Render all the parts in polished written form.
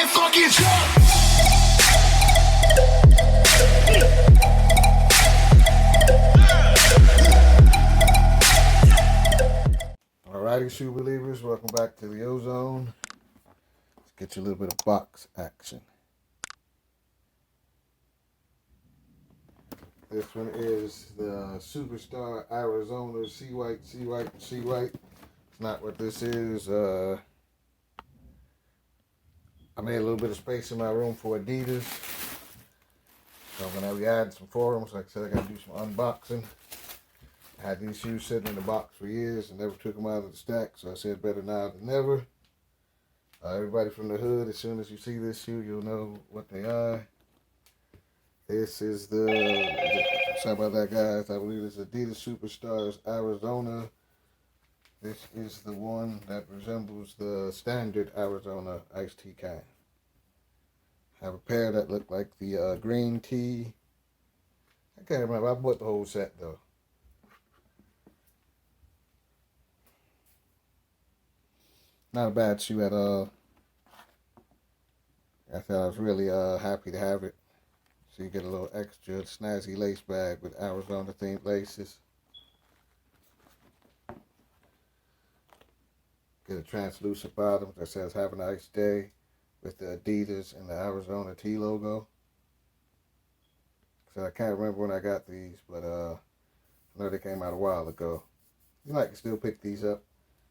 Everybody fucking jump! Alrighty, shoe believers, welcome back to the Ozone. Let's get you a little bit of box action. This one is the Superstar Arizona C-White. It's not what this is. I made a little bit of space in my room for Adidas. So I'm going to be adding some forums. Like I said, I got to do some unboxing. I had these shoes sitting in the box for years and never took them out of the stack. So I said better now than never. Everybody from the hood, as soon as you see this shoe, you'll know what they are. This is sorry about that, guys. I believe it's Adidas Superstar Arizona. This is the one that resembles the standard Arizona iced tea kind. I have a pair that look like the green tea. I can't remember. I bought the whole set though. Not a bad shoe at all. I thought I was really happy to have it. So you get a little extra snazzy lace bag with Arizona themed laces. Get a translucent bottom that says "Have a nice day" with the Adidas and the Arizona Teal logo. So I can't remember when I got these, but I know they came out a while ago. You might still pick these up.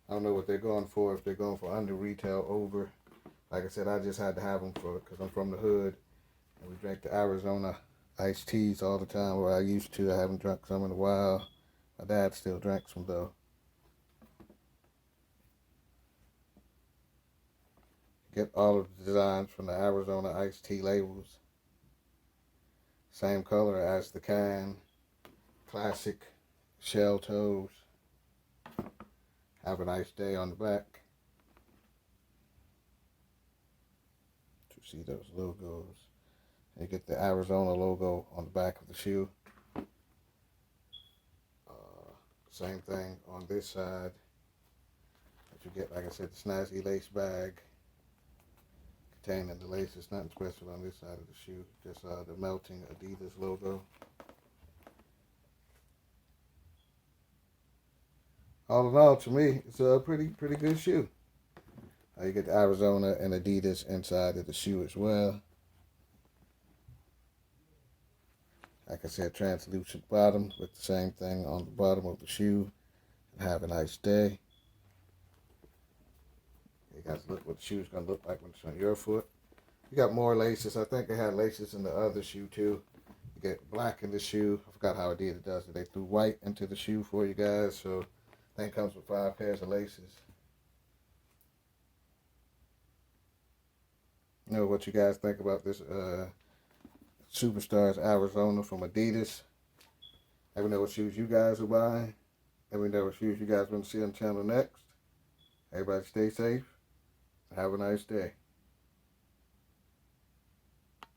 I don't know what they're going for, if they're going for under retail, over. Like I said, I just had to have them because I'm from the hood. And we drank the Arizona iced teas all the time, where I used to. I haven't drunk some in a while. My dad still drank some though. Get all of the designs from the Arizona iced tea labels. Same color as the can. Classic shell toes. Have a nice day on the back. To see those logos. You get the Arizona logo on the back of the shoe. Same thing on this side. But you get, like I said, the snazzy lace bag containing the laces. Nothing special on this side of the shoe. Just the melting Adidas logo. All in all, to me, it's a pretty good shoe. You get the Arizona and Adidas inside of the shoe as well. Like I said, translucent bottom with the same thing on the bottom of the shoe. And have a nice day. You guys look what the shoe's gonna look like when it's on your foot. You got more laces. I think they had laces in the other shoe too. You get black in the shoe. I forgot how Adidas does it. They threw white into the shoe for you guys. So I think it comes with 5 pairs of laces. You know what you guys think about this Superstars Arizona from Adidas. Let me know what shoes you guys are buying. Let me know what shoes you guys want to see on the channel next. Everybody stay safe. Have a nice day.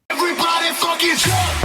Everybody fucking jump!